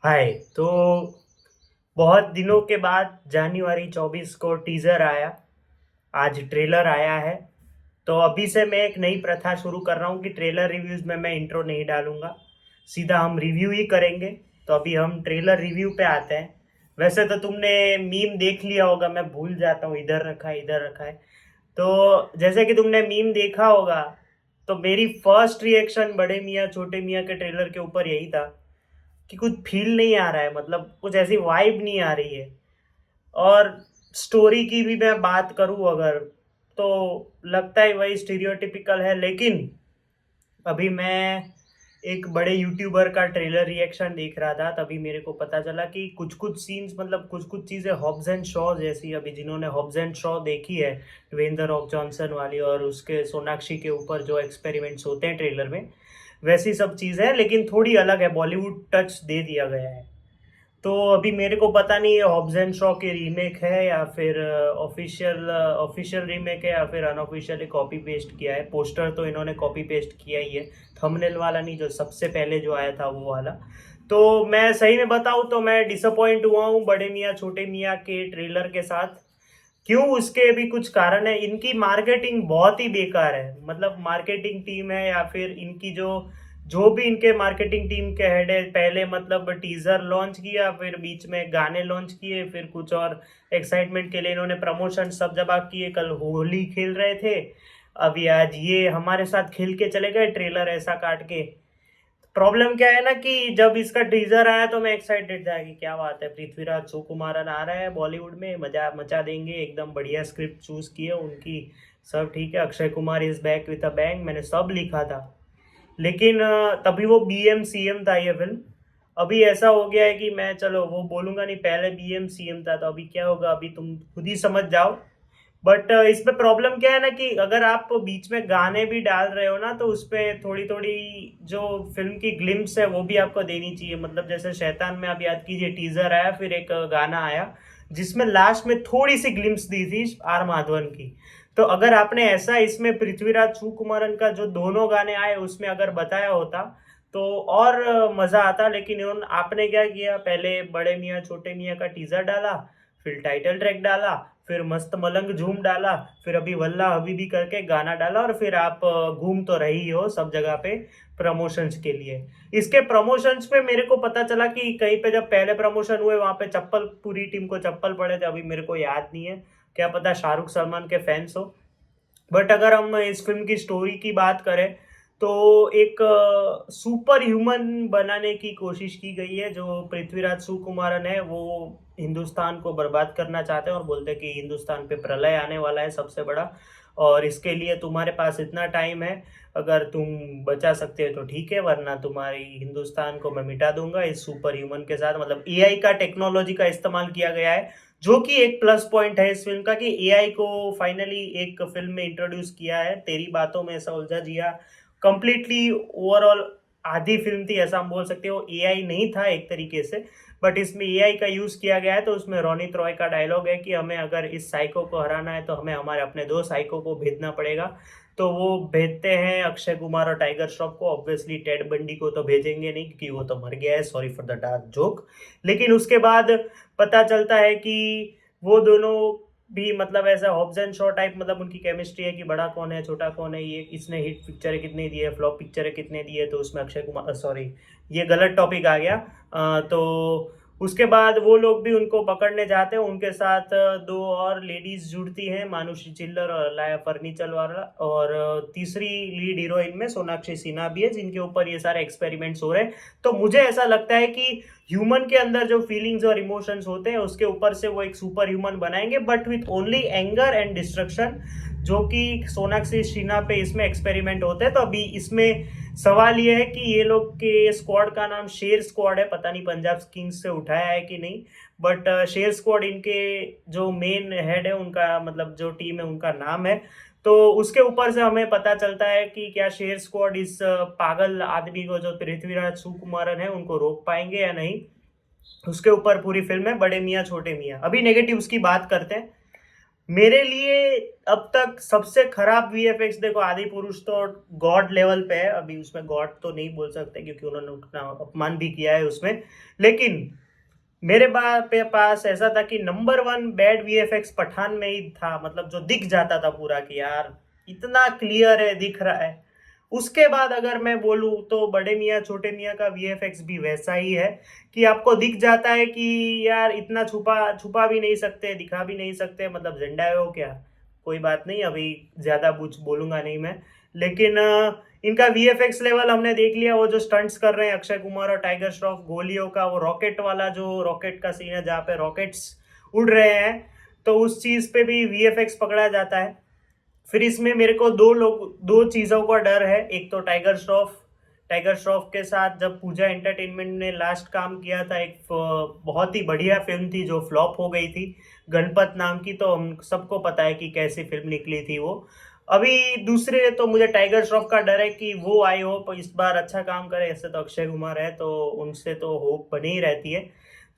हाय। तो बहुत दिनों के बाद जनवरी 24 को टीजर आया। आज ट्रेलर आया है। तो अभी से मैं एक नई प्रथा शुरू कर रहा हूँ कि ट्रेलर रिव्यूज में मैं इंट्रो नहीं डालूंगा, सीधा हम रिव्यू ही करेंगे। तो अभी हम ट्रेलर रिव्यू पे आते हैं। वैसे तो तुमने मीम देख लिया होगा, मैं भूल जाता हूँ, इधर रखा है इधर रखा है। तो जैसे कि तुमने मीम देखा होगा, तो मेरी फर्स्ट रिएक्शन बड़े मियाँ छोटे मियाँ के ट्रेलर के ऊपर यही था कि कुछ फील नहीं आ रहा है, मतलब कुछ ऐसी वाइब नहीं आ रही है। और स्टोरी की भी मैं बात करूं अगर, तो लगता है वही स्टीरियोटिपिकल है। लेकिन अभी मैं एक बड़े यूट्यूबर का ट्रेलर रिएक्शन देख रहा था, तभी मेरे को पता चला कि कुछ कुछ सीन्स, मतलब कुछ कुछ चीज़ें हॉब्स एंड शॉ जैसी, अभी जिन्होंने हॉब्स एंड शॉ देखी है, ड्वेन द रॉक जॉनसन वाली, और उसके सोनाक्षी के ऊपर जो एक्सपेरिमेंट्स होते हैं ट्रेलर में, वैसी सब चीज़ें हैं, लेकिन थोड़ी अलग है, बॉलीवुड टच दे दिया गया है। तो अभी मेरे को पता नहीं ये हॉब्स एंड शॉ की रीमेक है या फिर ऑफिशियल ऑफिशियल रीमेक है या फिर अनऑफिशियली कॉपी पेस्ट किया है। पोस्टर तो इन्होंने कॉपी पेस्ट किया ही है, थंबनेल वाला नहीं, जो सबसे पहले जो आया था वो वाला। तो मैं सही में बताऊं तो मैं डिसअपॉइंट हुआ हूँ बड़े मियाँ छोटे मियाँ के ट्रेलर के साथ। क्यों, उसके भी कुछ कारण है। इनकी मार्केटिंग बहुत ही बेकार है, मतलब मार्केटिंग टीम है या फिर इनकी जो जो भी इनके मार्केटिंग टीम के हेड है, पहले मतलब टीजर लॉन्च किया, फिर बीच में गाने लॉन्च किए, फिर कुछ और एक्साइटमेंट के लिए इन्होंने प्रमोशन सब जगह किए। कल होली खेल रहे थे, अभी आज ये हमारे साथ खेल के चले गए ट्रेलर ऐसा काट के। प्रॉब्लम क्या है ना कि जब इसका टीजर आया तो मैं एक्साइटेड था कि क्या बात है, पृथ्वीराज सुकुमारन आ रहा है बॉलीवुड में, मजा मचा देंगे, एकदम बढ़िया स्क्रिप्ट चूज की है उनकी, सब ठीक है, Akshay Kumar is back with a bang, मैंने सब लिखा था। लेकिन तभी वो बीएम सीएम था ये फिल्म। अभी ऐसा हो गया है कि मैं, चलो वो बोलूंगा नहीं, पहले बीएम सीएम था, तो अभी क्या होगा अभी तुम खुद ही समझ जाओ। बट इसमें प्रॉब्लम क्या है ना कि अगर आप बीच में गाने भी डाल रहे हो ना, तो उसपे थोड़ी थोड़ी जो फिल्म की ग्लिम्स है वो भी आपको देनी चाहिए। मतलब जैसे शैतान में आप याद कीजिए, टीजर आया, फिर एक गाना आया जिसमें लास्ट में थोड़ी सी ग्लिम्स दी थी आर माधवन की। तो अगर आपने ऐसा इसमें पृथ्वीराज सुकुमारन का जो दोनों गाने आए उसमें अगर बताया होता तो और मजा आता। लेकिन आपने क्या किया, पहले बड़े मियाँ छोटे मियाँ का टीजर डाला, फिर टाइटल ट्रैक डाला, फिर मस्त मलंग झूम डाला, फिर अभी वल्ला हबीबी करके गाना डाला, और फिर आप घूम तो रही हो सब जगह पे प्रमोशंस के लिए। इसके प्रमोशंस पे मेरे को पता चला कि कहीं पे जब पहले प्रमोशन हुए वहां पे चप्पल, पूरी टीम को चप्पल पड़े थे, अभी मेरे को याद नहीं है, क्या पता शाहरुख सलमान के फैंस हो। बट अगर हम इस फिल्म की स्टोरी की बात करें तो एक सुपर ह्यूमन बनाने की कोशिश की गई है। जो पृथ्वीराज सुकुमारन है वो हिंदुस्तान को बर्बाद करना चाहते हैं और बोलते हैं कि हिंदुस्तान पे प्रलय आने वाला है सबसे बड़ा, और इसके लिए तुम्हारे पास इतना टाइम है, अगर तुम बचा सकते हो तो ठीक है, वरना तुम्हारी हिंदुस्तान को मैं मिटा दूंगा इस सुपर ह्यूमन के साथ। मतलब एआई का, टेक्नोलॉजी का इस्तेमाल किया गया है, जो कि एक प्लस पॉइंट है इस फिल्म का, कि एआई को फाइनली एक फिल्म में इंट्रोड्यूस किया है। तेरी बातों में ऐसा उलझा जिया कंप्लीटली ओवरऑल आधी फिल्म थी, ऐसा हम बोल सकते हो, एआई नहीं था एक तरीके से, बट इसमें एआई का यूज किया गया है। तो उसमें रोनित रॉय का डायलॉग है कि हमें अगर इस साइको को हराना है तो हमें हमारे अपने दो साइको को भेजना पड़ेगा। तो वो भेजते हैं अक्षय कुमार और टाइगर श्रॉफ को। ऑब्वियसली टेड बंडी को तो भेजेंगे नहीं क्योंकि वो तो मर गया है, sorry for the dark joke. लेकिन उसके बाद पता चलता है कि वो दोनों भी, मतलब ऐसा हॉब्स एंड शॉ टाइप, मतलब उनकी केमिस्ट्री है कि बड़ा कौन है छोटा कौन है, ये इसने हिट पिक्चर कितने दिए, फ्लॉप पिक्चर कितने दिए, तो उसमें अक्षय कुमार, सॉरी ये गलत टॉपिक आ गया। तो उसके बाद वो लोग भी उनको पकड़ने जाते हैं, उनके साथ दो और लेडीज जुड़ती हैं, मानुषी चिल्लर और लाया फर्नीचर वाला, और तीसरी लीड हीरोइन में सोनाक्षी सिन्हा भी है, जिनके ऊपर ये सारे एक्सपेरिमेंट्स हो रहे हैं। तो मुझे ऐसा लगता है कि ह्यूमन के अंदर जो फीलिंग्स और इमोशंस होते हैं उसके ऊपर से वो एक सुपर ह्यूमन बनाएंगे, but with only anger and destruction, जो कि सोनाक्षी सिन्हा पे इसमें एक्सपेरिमेंट होते हैं। तो अभी इसमें सवाल ये है कि ये लोग के स्क्वाड का नाम शेर स्क्वाड है, पता नहीं पंजाब किंग्स से उठाया है कि नहीं, बट शेर स्क्वाड इनके जो मेन हेड है उनका, मतलब जो टीम है उनका नाम है। तो उसके ऊपर से हमें पता चलता है कि क्या शेर स्क्वाड इस पागल आदमी को, जो पृथ्वीराज सुकुमारन है, उनको रोक पाएंगे या नहीं। उसके ऊपर पूरी फिल्म है बड़े मियाँ छोटे मियाँ। अभी नेगेटिव्स की बात करते हैं। मेरे लिए अब तक सबसे खराब वीएफएक्स, देखो आदि पुरुष तो गॉड लेवल पे है, अभी उसमें गॉड तो नहीं बोल सकते क्योंकि उन्होंने उतना अपमान भी किया है उसमें, लेकिन मेरे पास ऐसा था कि number one bad VFX Pathaan में ही था, मतलब जो दिख जाता था पूरा कि यार इतना क्लियर है, दिख रहा है। उसके बाद अगर मैं बोलूँ तो बड़े मियाँ छोटे मियाँ का वीएफएक्स भी वैसा ही है कि आपको दिख जाता है कि यार इतना छुपा छुपा भी नहीं सकते, दिखा भी नहीं सकते, मतलब झंडा है वो क्या। कोई बात नहीं, अभी ज्यादा कुछ बोलूंगा नहीं मैं, लेकिन इनका वीएफएक्स लेवल हमने देख लिया। वो जो स्टंट्स कर रहे हैं अक्षय कुमार और टाइगर श्रॉफ गोलियों का, वो रॉकेट वाला जो रॉकेट का सीन है जहाँ पे रॉकेट्स उड़ रहे हैं, तो उस चीज पे भी वीएफएक्स पकड़ा जाता है। फिर इसमें मेरे को दो चीजों का डर है। एक तो टाइगर श्रॉफ के साथ जब पूजा एंटरटेनमेंट ने लास्ट काम किया था, एक बहुत ही बढ़िया फिल्म थी जो फ्लॉप हो गई थी, गणपत नाम की, तो हम सबको पता है कि कैसी फिल्म निकली थी वो। अभी दूसरे तो मुझे टाइगर श्रॉफ का डर है कि वो आई होप इस बार अच्छा काम करे, ऐसे तो अक्षय कुमार है तो उनसे तो होप बनी ही रहती है,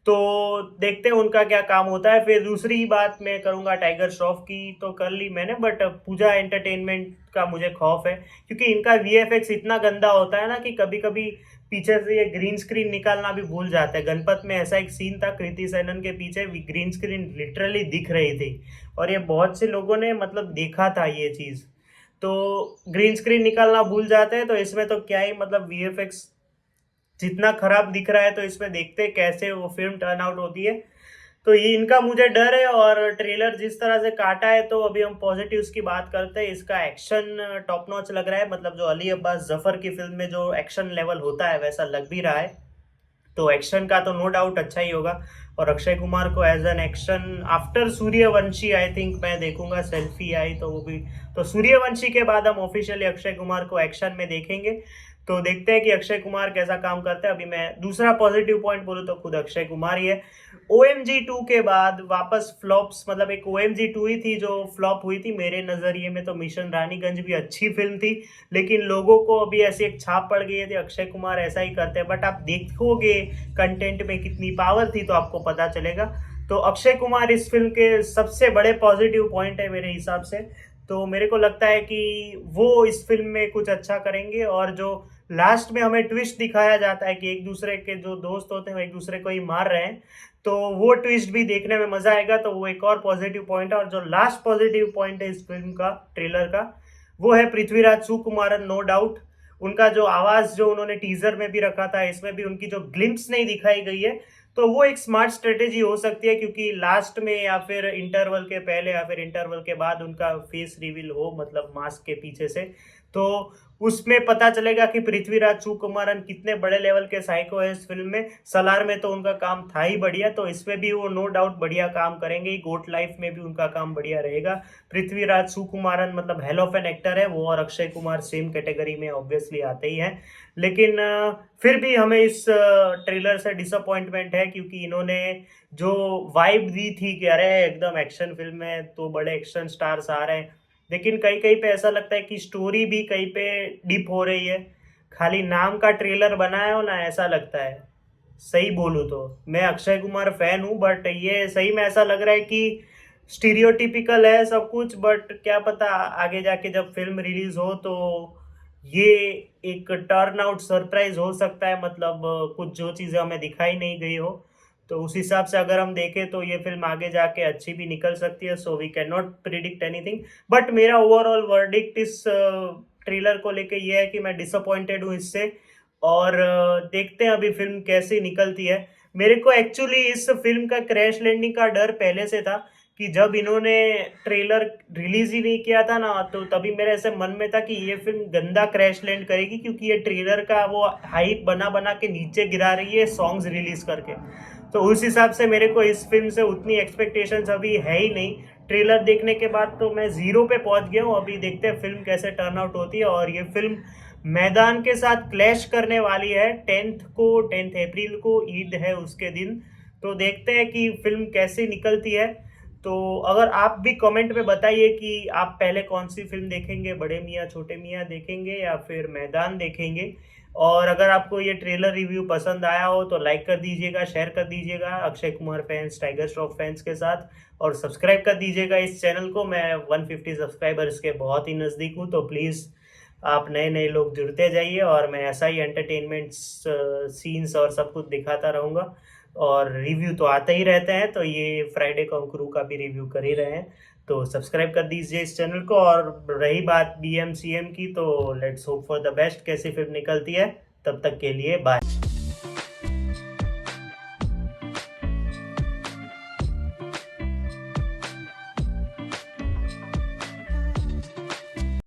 तो देखते हैं उनका क्या काम होता है। फिर दूसरी बात मैं करूंगा टाइगर श्रॉफ की, तो कर ली मैंने, बट पूजा एंटरटेनमेंट का मुझे खौफ है क्योंकि इनका वीएफएक्स इतना गंदा होता है ना कि कभी कभी पीछे से ये ग्रीन स्क्रीन निकालना भी भूल जाते हैं। गणपत में ऐसा एक सीन था, कृति सेनन के पीछे ग्रीन स्क्रीन लिटरली दिख रही थी, और ये बहुत से लोगों ने मतलब देखा था ये चीज। तो ग्रीन स्क्रीन निकालना भूल जाते हैं, तो इसमें तो क्या ही, मतलब वीएफएक्स जितना खराब दिख रहा है, तो इसमें देखते हैं कैसे वो फिल्म टर्न आउट होती है। तो ये इनका मुझे डर है। और ट्रेलर जिस तरह से काटा है, तो अभी हम पॉजिटिव्स की बात करते हैं। इसका एक्शन टॉप नॉच लग रहा है, मतलब जो अली अब्बास जफर की फिल्म में जो एक्शन लेवल होता है वैसा लग भी रहा है, तो एक्शन का तो नो डाउट अच्छा ही होगा। और अक्षय कुमार को as an action after Sooryavanshi I think मैं देखूंगा, सेल्फी आई तो वो भी, तो सूर्यवंशी के बाद हम ऑफिशियली अक्षय कुमार को एक्शन में देखेंगे। तो देखते हैं कि अक्षय कुमार कैसा काम करता है। अभी मैं दूसरा पॉजिटिव पॉइंट बोलूँ तो खुद अक्षय कुमार ही है। OMG 2 के बाद वापस फ्लॉप्स, मतलब एक OMG 2 ही थी जो फ्लॉप हुई थी मेरे नजरिए में, तो मिशन रानीगंज भी अच्छी फिल्म थी, लेकिन लोगों को अभी ऐसी एक छाप पड़ गई है कि अक्षय कुमार ऐसा ही करते हैं। बट आप देखोगे कंटेंट में कितनी पावर थी तो आपको पता चलेगा। तो अक्षय कुमार इस फिल्म के सबसे बड़े पॉजिटिव पॉइंट है मेरे हिसाब से। तो मेरे को लगता है कि वो इस फिल्म में कुछ अच्छा करेंगे, और जो लास्ट में हमें ट्विस्ट दिखाया जाता है कि एक दूसरे के जो दोस्त होते हैं वो एक दूसरे को ही मार रहे हैं, तो वो ट्विस्ट भी देखने में मजा आएगा, तो वो एक और पॉजिटिव पॉइंट है। और जो लास्ट पॉजिटिव पॉइंट है इस फिल्म का, ट्रेलर का, वो है पृथ्वीराज सुकुमारन, नो डाउट। उनका जो आवाज जो उन्होंने टीजर में भी रखा था, इसमें भी उनकी जो ग्लिम्स नहीं दिखाई गई है, तो वो एक स्मार्ट स्ट्रेटेजी हो सकती है, क्योंकि लास्ट में या फिर इंटरवल के पहले या फिर इंटरवल के बाद उनका फेस रिवील हो, मतलब मास्क के पीछे से, तो उसमें पता चलेगा कि पृथ्वीराज सुकुमारन कितने बड़े लेवल के साइको है इस फिल्म में। सलार में तो उनका काम था ही बढ़िया, तो इसमें भी वो नो डाउट बढ़िया काम करेंगे। गोट लाइफ में भी उनका काम बढ़िया रहेगा। पृथ्वीराज सुकुमारन मतलब हेल ऑफ एन एक्टर है वो, और अक्षय कुमार सेम कैटेगरी में ऑब्वियसली आते ही हैं। लेकिन फिर भी हमें इस ट्रेलर से डिसअपॉइंटमेंट है, क्योंकि इन्होंने जो वाइब दी थी कि अरे एकदम एक्शन फिल्म है तो बड़े एक्शन स्टार्स आ रहे हैं, लेकिन कहीं कहीं पे ऐसा लगता है कि स्टोरी भी कहीं पे डिप हो रही है, खाली नाम का ट्रेलर बनाया हो ना, ऐसा लगता है। सही बोलूं तो मैं अक्षय कुमार फैन हूं, बट ये सही में ऐसा लग रहा है कि स्टीरियोटिपिकल है सब कुछ, बट क्या पता आगे जाके जब फिल्म रिलीज हो तो ये एक टर्न आउट सरप्राइज हो सकता है, मतलब कुछ जो चीजें हमें दिखाई नहीं गई हो, तो उस हिसाब से अगर हम देखें तो ये फिल्म आगे जाके अच्छी भी निकल सकती है। So we can not predict anything, but मेरा ओवरऑल वर्डिक्ट इस ट्रेलर को लेके ये है कि मैं डिसअपॉइंटेड हूँ इससे। और देखते हैं अभी फिल्म कैसी निकलती है। मेरे को एक्चुअली इस फिल्म का क्रैश लैंडिंग का डर पहले से था, कि जब इन्होंने ट्रेलर रिलीज ही नहीं किया था ना, तो तभी मेरे ऐसे मन में था कि ये फिल्म गंदा क्रैश लैंड करेगी, क्योंकि ये ट्रेलर का वो हाइप बना बना के नीचे गिरा रही है सॉन्ग्स रिलीज करके। तो उस हिसाब से मेरे को इस फिल्म से उतनी एक्सपेक्टेशंस अभी है ही नहीं। ट्रेलर देखने के बाद तो मैं जीरो पे पहुंच गया हूँ। अभी देखते हैं फिल्म कैसे टर्न आउट होती है। और ये फिल्म मैदान के साथ क्लैश करने वाली है 10 अप्रैल को, ईद है उसके दिन। तो देखते हैं कि फिल्म कैसी निकलती है। तो अगर आप भी कमेंट में बताइए कि आप पहले कौन सी फिल्म देखेंगे, बड़े मियाँ छोटे मियाँ देखेंगे या फिर मैदान देखेंगे। और अगर आपको ये ट्रेलर रिव्यू पसंद आया हो तो लाइक कर दीजिएगा, शेयर कर दीजिएगा Akshay Kumar fans, tiger Shroff fans के साथ, और सब्सक्राइब कर दीजिएगा इस चैनल को। मैं 150 सब्सक्राइबर्स के बहुत ही नज़दीक हूँ, तो प्लीज़ आप नए नए लोग जुड़ते जाइए और मैं ऐसा ही एंटरटेनमेंट सीन्स और सब कुछ दिखाता रहूँगा। और रिव्यू तो आते ही रहते हैं, तो ये फ्राइडे कंकरू का भी रिव्यू कर ही रहे हैं, तो सब्सक्राइब कर दीजिए इस चैनल को। और रही बात BMCM की, तो let's hope for the best, कैसी फिल्म निकलती है। तब तक के लिए बाय।